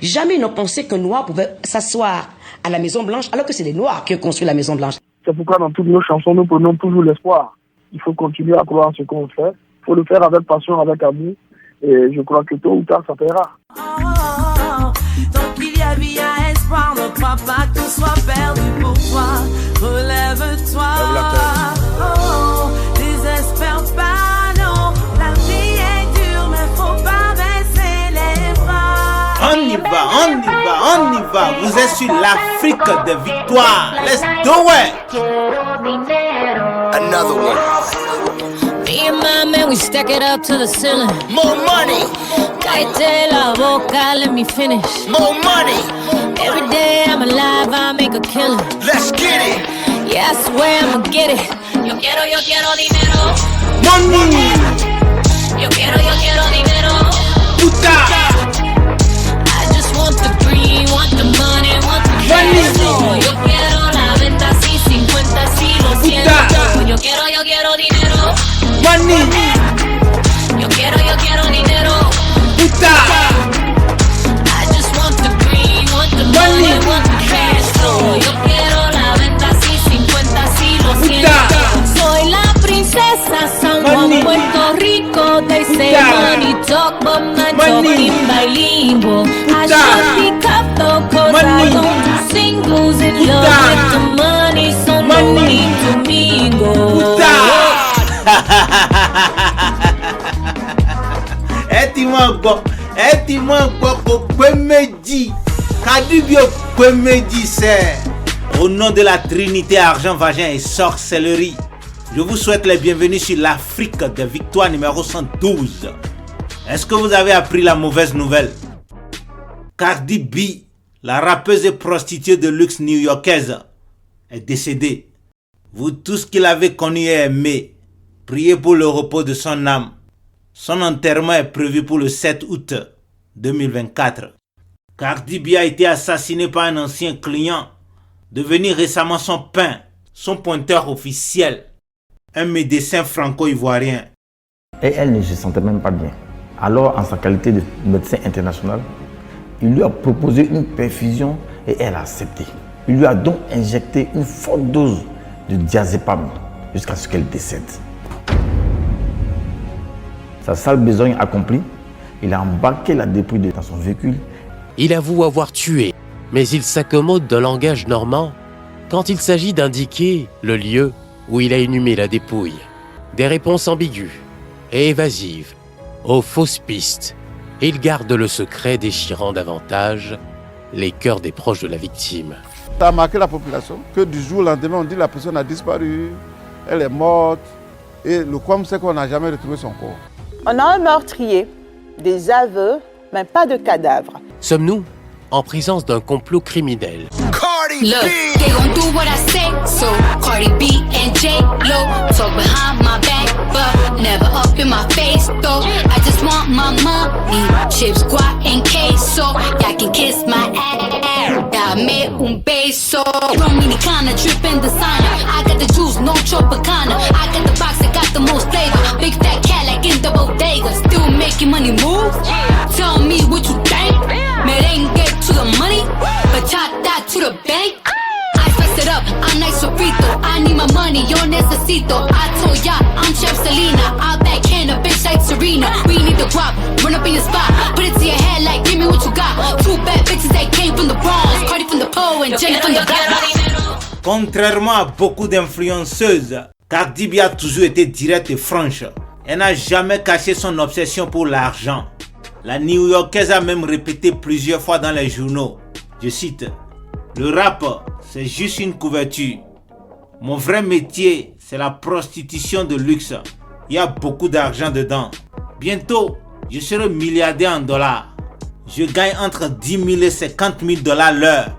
Jamais ils n'ont pensé qu'un noir pouvait s'asseoir à la Maison Blanche alors que c'est les noirs qui ont construit la Maison Blanche. C'est pourquoi dans toutes nos chansons, nous prenons toujours l'espoir. Il faut continuer à croire en ce qu'on fait. Il faut le faire avec passion, avec amour. Et je crois que tôt ou tard, ça paiera. Tant qu'il y a vie à espoir, ne crois pas que tout soit perdu pour toi. Relève-toi. Désespère pas, non. La vie est dure, mais faut pas baisser les bras. On y va. Vous êtes sur l'Afrique de victoire. Let's do it. Another one. Me and my man, we stack it up to the ceiling. More money. Cállate la boca, let me finish. More money. Every day I'm alive, I make a killing. Let's get it. Yeah, I swear I'ma get it. Yo quiero dinero. Money. Yo quiero dinero. Puta. I just want the green, want the money, want the cash flow. Yo quiero la venta, sí, 50, sí, lo siento. Yo quiero dinero. Money. Yo quiero dinero. Puta. I just want the green, want the money, want the cash flow. Yo quiero la venta, sí, 50, sí, lo siento. Soy la princesa San Juan, Puerto Rico. They say money talk, but my talking bilingual. I should pick up though, cause I don't do singles. In love with the money, so no need to mingle. C'est au nom de la Trinité, argent, vagin et sorcellerie. Je vous souhaite les bienvenus sur l'Afrique de victoire numéro 112. Est-ce que vous avez appris la mauvaise nouvelle? Cardi B, la rappeuse et prostituée de luxe new-yorkaise, est décédée. Vous tous qui l'avez connue et aimée, priez pour le repos de son âme. Son enterrement est prévu pour le 7 août 2024. Cardi B a été assassinée par un ancien client, devenu récemment son pain, son pointeur officiel, un médecin franco-ivoirien. Et elle ne se sentait même pas bien. Alors, en sa qualité de médecin international, il lui a proposé une perfusion et elle a accepté. Il lui a donc injecté une forte dose de diazépam jusqu'à ce qu'elle décède. Sa sale besogne accomplie, il a embarqué la dépouille dans son véhicule. Il avoue avoir tué, mais il s'accommode d'un langage normand quand il s'agit d'indiquer le lieu où il a inhumé la dépouille. Des réponses ambiguës et évasives, aux fausses pistes. Il garde le secret, déchirant davantage les cœurs des proches de la victime. Ça a marqué la population que du jour au lendemain, on dit que la personne a disparu, elle est morte. Et le problème, c'est qu'on n'a jamais retrouvé son corps. On a un meurtrier, des aveux, mais pas de cadavre. Sommes-nous en présence d'un complot criminel? Look, they gon' do what I say, so Cardi B and J-Lo talk behind my back, but never up in my face, though. I just want my money, chips, guac, and queso. Y'all can kiss my ass, dame un beso. Dominicana, drippin' designer. I got the juice, no Tropicana. I got the box that got the most flavor. Big fat cat like in the bodega. Still making money move. Tell me what you think. Merengue to the money, bachata to the bank. I spice it up, I'm nice sofrito. I need my money, yo necesito. I told ya, I'm Chef Selena. I'll backhand a bitch like Serena. We need the guap, run up in your spot. Put it to your head like, give me what you got. Two bad bitches that came from the Bronx. Cardi from the pole and Jenny from the block. Contrairement à beaucoup d'influenceuses, Cardi B a toujours été directe et franche. Elle n'a jamais caché son obsession pour l'argent. La New-Yorkaise a même répété plusieurs fois dans les journaux, je cite, « Le rap, c'est juste une couverture. Mon vrai métier, c'est la prostitution de luxe. Il y a beaucoup d'argent dedans. Bientôt, je serai milliardaire en dollars. Je gagne entre 10 000 et 50 000 dollars l'heure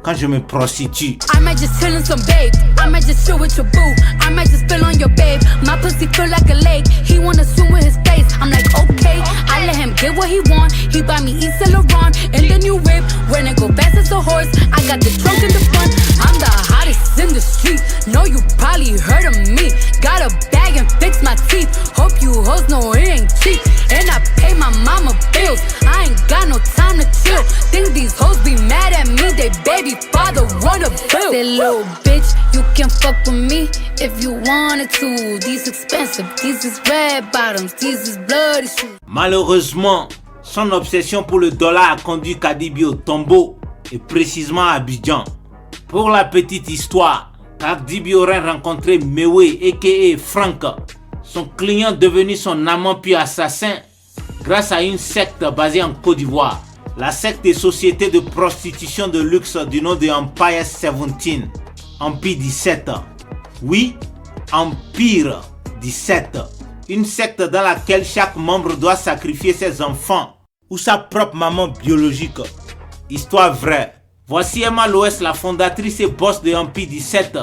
quand je me prostitue. I might just chill in some babe. I might just chill with your boo. I might just spill on your babe. My pussy feel like a lake. He wanna swim with his face. I'm like, okay. I let him get what he want. He buy me Yves Saint Laurent and the new whip. When it go fast as a horse, I got the trunk in the front. I'm the hottest in the street. Know you probably heard of me. Got a bag and fix my teeth. Hope you hoes know it ain't cheap. And I pay my mama bills. I ain't got no time to chill. Things baby father run a bill. Say little bitch, you can fuck with me if you wanted to. These expensive, these is red bottoms, these is bloody shoes. Malheureusement, son obsession pour le dollar a conduit Cardi B au tombeau, et précisément à Abidjan. Pour la petite histoire, Cardi B aurait rencontré Mewe aka Frank, son client devenu son amant puis assassin, grâce à une secte basée en Côte d'Ivoire. La secte des sociétés de prostitution de luxe du nom de Empire 17, Empire 17. Oui, Empire 17. Une secte dans laquelle chaque membre doit sacrifier ses enfants ou sa propre maman biologique. Histoire vraie. Voici Emma Loès, la fondatrice et boss de Empire 17,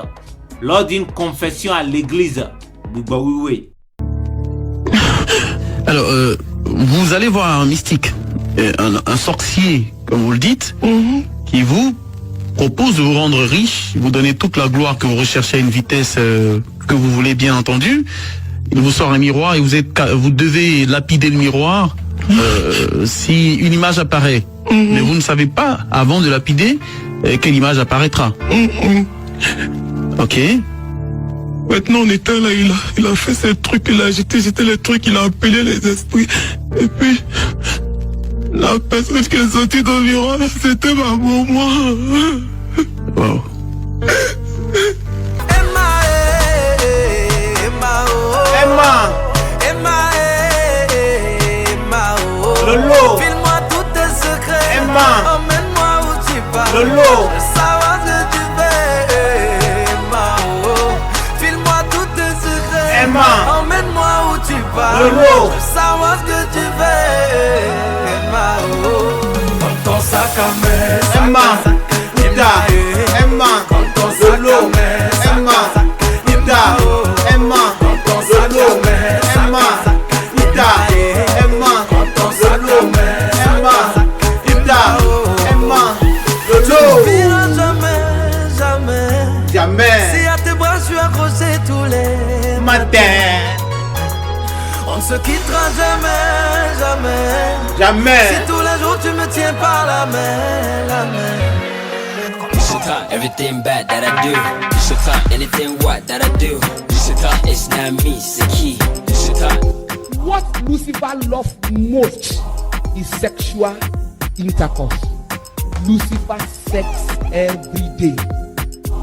lors d'une confession à l'église Boubaoué. Alors, vous allez voir un mystique, un sorcier, comme vous le dites, qui vous propose de vous rendre riche, vous donner toute la gloire que vous recherchez à une vitesse que vous voulez, bien entendu. Il vous sort un miroir et vous devez lapider le miroir si une image apparaît. Mais vous ne savez pas, avant de lapider, quelle image apparaîtra. Ok. Maintenant on était là, il a fait ces trucs, il a jeté les trucs, il a appelé les esprits. Et puis, la personne qui est sortie dans le miroir, c'était ma maman. Wow. Lolo, file-moi tous tes secrets. Emma, emmène-moi où tu vas. Lolo, je veux savoir ce que tu fais. Emma, oh. File-moi tous tes secrets. Emma, emmène-moi où tu vas. Lolo, je veux savoir ce que tu fais. Emma, oh. Quand ton sac à main, Emma, Ida, Emma, Lolo, Emma, Ida, Emma, Lolo, Emma, Ida, Emma, Lolo, Emma, Ida, Emma, Lolo. Jamais. Si à tes bras je suis accroché tous les matins. On ne se quittera jamais. Si tous les jours tu me tiens par la main, You should talk everything bad that I do. You should talk anything what that I do. You should talk it's not me, it's the key. You should talk. What Lucifer loves most is sexual intercourse. Lucifer sex every day.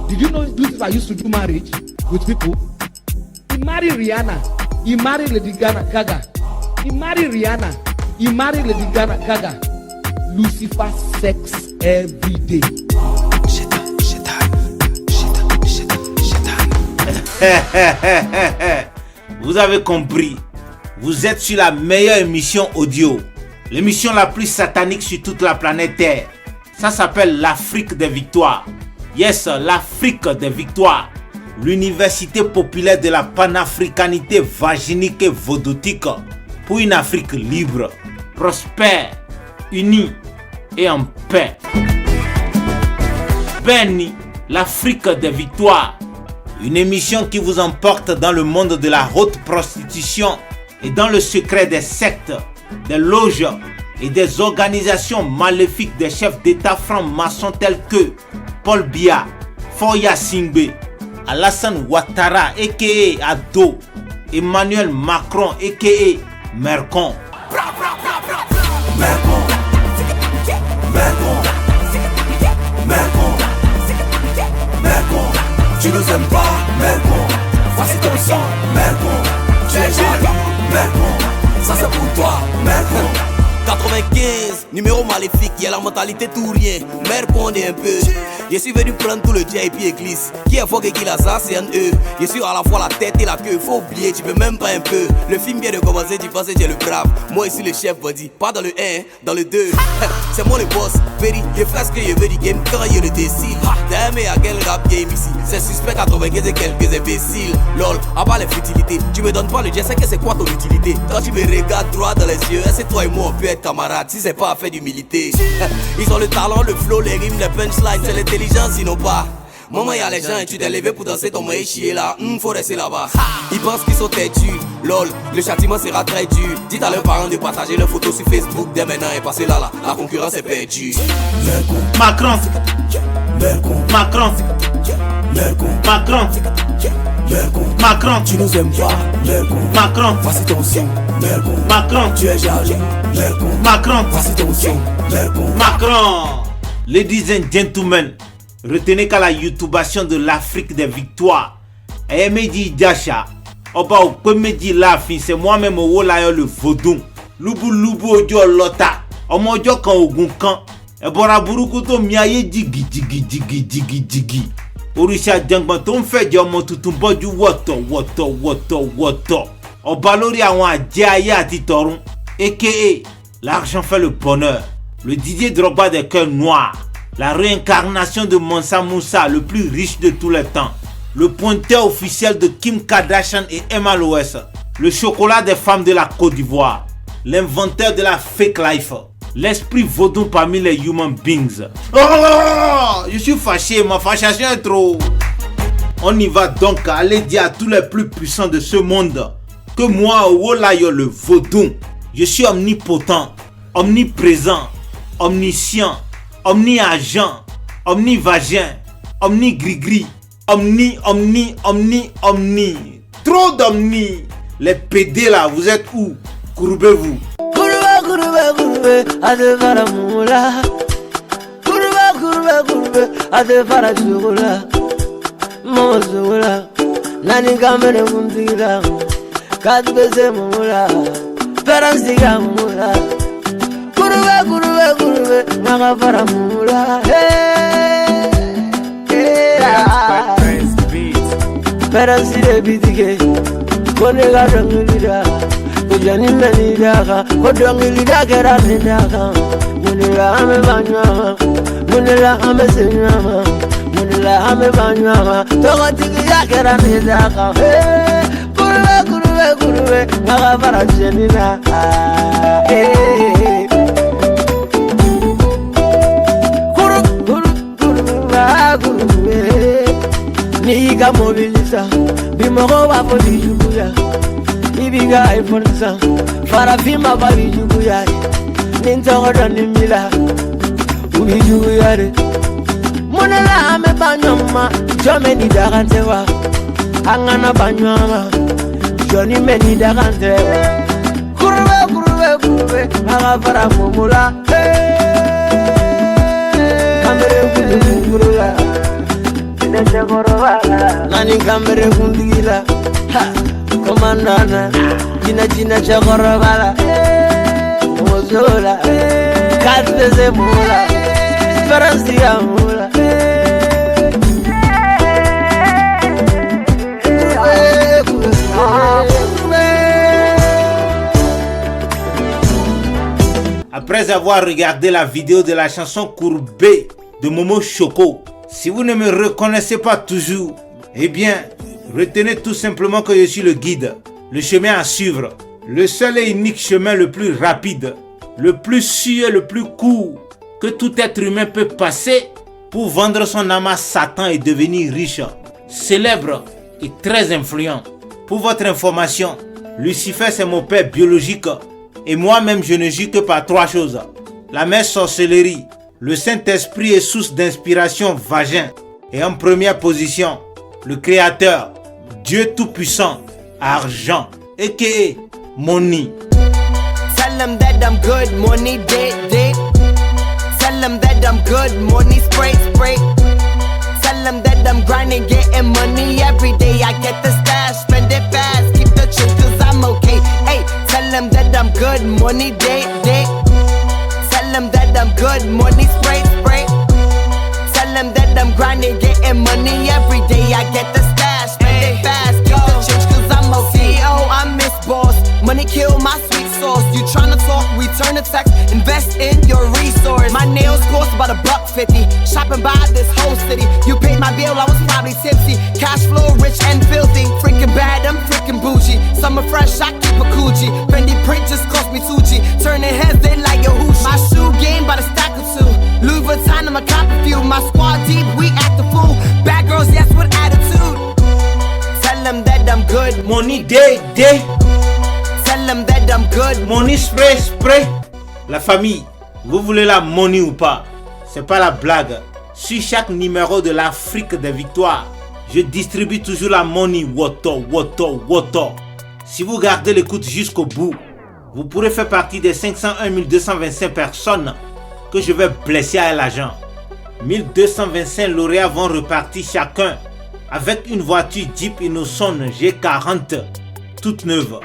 Did you know Lucifer used to do marriage with people? He married Rihanna. He married Lady Gaga. He married Rihanna. He married Lady Gaga. Lucifer sex every day. Vous avez compris. Vous êtes sur la meilleure émission audio. L'émission la plus satanique sur toute la planète Terre. Ça s'appelle l'Afrique des victoires. Yes, l'Afrique des victoires. L'université populaire de la panafricanité vaginique et vaudotique. Pour une Afrique libre, prospère, unie et en paix. Béni, l'Afrique des victoires. Une émission qui vous emporte dans le monde de la haute prostitution et dans le secret des sectes, des loges et des organisations maléfiques des chefs d'État francs-maçons tels que Paul Biya, Foya Singbe, Alassane Ouattara aka Ado, Emmanuel Macron aka Mercon. Tu nous aimes pas, Mercon. Voici ton sang, Mercon. Tu es jaloux, Mercon. Ça c'est pour toi, Mercon. 95, numéro maléfique, y'a la mentalité tout rien. Mercon est un peu. Je suis venu prendre tout le JP église. Qui est fort et qui l'a ça, c'est un E. Je suis à la fois la tête et la queue. Faut oublier, tu peux même pas un peu. Le film vient de commencer, tu penses que j'ai le brave. Moi ici le chef, body. Pas dans le 1, dans le 2. C'est moi le boss. Very, je fais ce que je veux du game quand il le décide. Damn, et à quel rap game ici? C'est suspect 95 et quelques imbéciles. Lol, à part les futilités. Tu me donnes pas le jet, c'est que c'est quoi ton utilité? Quand tu me regardes droit dans les yeux, c'est toi et moi on peut être camarades. Si c'est pas affaire d'humilité. Ils ont le talent, le flow, les rimes, les punchlines, c'est l'intelligence, sinon pas. Maman y'a les gens et tu t'es levé pour danser ton maïs chier là. Faut rester là-bas. Ils pensent qu'ils sont têtus. Lol, le châtiment sera très dur. Dites à leurs parents de partager leurs photos sur Facebook dès maintenant et passer là. La concurrence est perdue. Macron, Macron, Macron, Macron, tu nous aimes pas. Macron, voici ton son. Macron, tu es jaloux. Macron, voici ton son. Macron. Ladies and gentlemen, retenez qu'à la youtubation de l'Afrique des victoires, et Medi Dasha, Oba Opemedi Lafi, c'est moi-même au Wolayo le Vaudou, Lubu Ojo Lota, Omojo Kan Ogun Kan, et Bora Burukuto Miaye Digi. Orisha Djangban ton fait Djamon Tutumbo du Woto. Oba Lori Awan Djaye Atitorun, a.k.a. l'argent fait le bonheur. Le Didier Drogba des cœurs noirs, la réincarnation de Mansa Moussa, le plus riche de tous les temps, le pointeur officiel de Kim Kardashian et Emma Loès, le chocolat des femmes de la Côte d'Ivoire, l'inventeur de la fake life, l'esprit vaudou parmi les human beings. Oh, je suis fâché, ma fâchation est trop. On y va donc, aller dire à tous les plus puissants de ce monde que moi, Wolayo le vaudou, je suis omnipotent, omniprésent, omniscient, omni-agent, omni-vagin, omni-gris-gris, omni. Trop d'omni. Les PD là, vous êtes où? Courbez-vous. Kurbe, adevara mula. Kurbe, adevara jula. Mozula, nani kamere mundira. Kadbeze mula, peransiga mula. Kurbe, nagavara mula. Peransire bitige, konega rangulira. Kujani menidaka, kodongilida keranidaka. Munira ame banyama, munira ame senyama, munira ame banyama. Togo tiki ya keranidaka. Kurbe, nagavara jenina. Niga mobiliza, bimogo wafo dijuguya. Ibiga ifonza, farafima balijuguya. Nintogo donimila, ubijuguya re. Monela ame banyoma, jome ni dagantewa. Angana banyoma, joni meni dagantewa. Kurbe, magafara mumula. Kamere kudugurula. Nani kamere kundigila, komandana, jina chakorobala, mozola, kateze mula, peransia mula. Après avoir regardé la vidéo de la chanson Courbé de Momo Choco, si vous ne me reconnaissez pas toujours, eh bien, retenez tout simplement que je suis le guide, le chemin à suivre, le seul et unique chemin le plus rapide, le plus sûr et le plus court que tout être humain peut passer pour vendre son âme à Satan et devenir riche, célèbre et très influent. Pour votre information, Lucifer c'est mon père biologique et moi-même je ne jure que par trois choses: la mère sorcellerie, le Saint-Esprit est source d'inspiration vagin. Et en première position, le Créateur, Dieu Tout-Puissant, Argent, a.k.a. Money. Tell them that I'm good, money, day. Tell them that I'm good, money, spray. Tell them that I'm grinding, getting money every day. I get the stash, spend it fast, keep the change cause I'm okay. Hey, tell them that I'm good, money, day. Tell them that I'm good, money, spray. Tell them that I'm grinding, getting money every day. I get the stash, spend it fast, keep the change cause I'm okay. CEO, I'm Miss Boss, money kill my sweet sauce. You tryna talk, return the text, invest in your resource. My nails cost about $1.50, shopping by this whole city. You paid my bill, I was probably tipsy. Cash flow rich and filthy, freaking bad, I'm freaking bougie. Summer fresh, I keep a coochie. Fendi print just cost me 2G. Turning heads, they like a hoochie. My shoe game by the stack or two. Louis Vuitton, I'm a cop a few. My squad deep, we act a fool. Bad girls, yes, with attitude. Tell them that I'm good. Money day. Tell them that I'm good. Money spray. La famille, vous voulez la money ou pas? C'est pas la blague. Sur chaque numéro de l'Afrique des victoires, je distribue toujours la money Woto. Si vous gardez l'écoute jusqu'au bout, vous pourrez faire partie des 501 225 personnes que je vais blesser à l'argent. 1225 lauréats vont repartir chacun avec une voiture Jeep Innocent G40 toute neuve.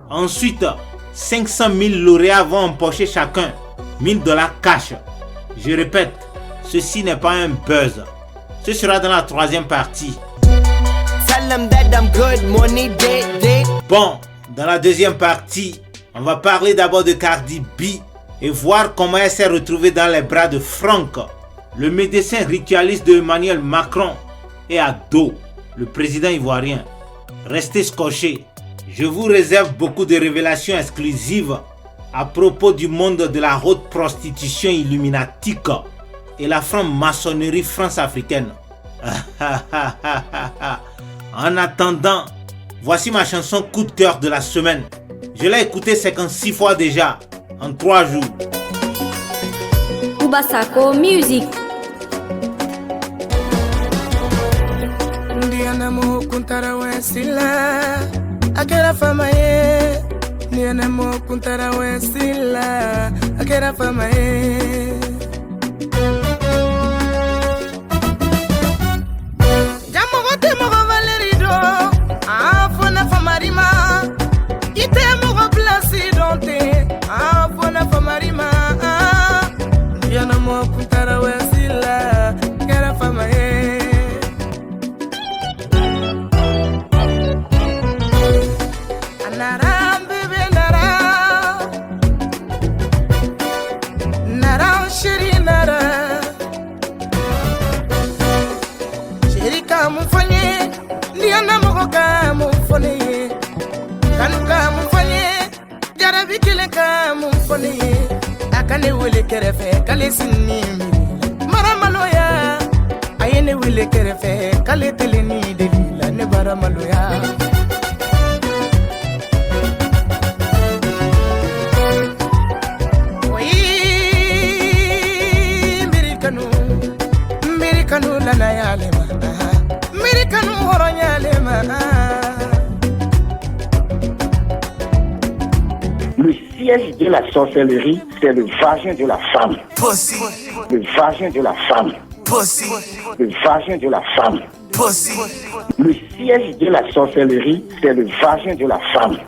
Ensuite, 500 000 lauréats vont empocher chacun $1000 cash. Je répète, ceci n'est pas un buzz. Ce sera dans la troisième partie. Bon, dans la deuxième partie, on va parler d'abord de Cardi B et voir comment elle s'est retrouvée dans les bras de Franck, le médecin ritualiste de Emmanuel Macron, et Ado, le président ivoirien. Restez scotchés. Je vous réserve beaucoup de révélations exclusives à propos du monde de la haute prostitution illuminatique et la franc-maçonnerie france-africaine. En attendant, voici ma chanson coup de cœur de la semaine. Je l'ai écoutée 56 fois déjà, en 3 jours. Ubasako Music. Ndianamo kuntara wesila akera famaye. Ndianamo kuntara wesila akera famaye. Jamogote mogo valerido afona famarima. Ite mogo placidonte afona famarima. Ndianamo kuntara wesila akera famaye. Naram bebe naram, naram shiri naram, shiri kamu fanye, liana mogo kamu fanye, kanu kamu fanye, jarabi kile kamu fanye, akane wile kerefe kale sinimi, maramaloya, ayene wile kerefe kale teleni delila ne baramaloya. Le siège de la sorcellerie, c'est le vagin de la femme. Pussy. Le vagin de la femme. Pussy. Le vagin de la femme. Pussy. Le siège de la sorcellerie, c'est le vagin de la femme.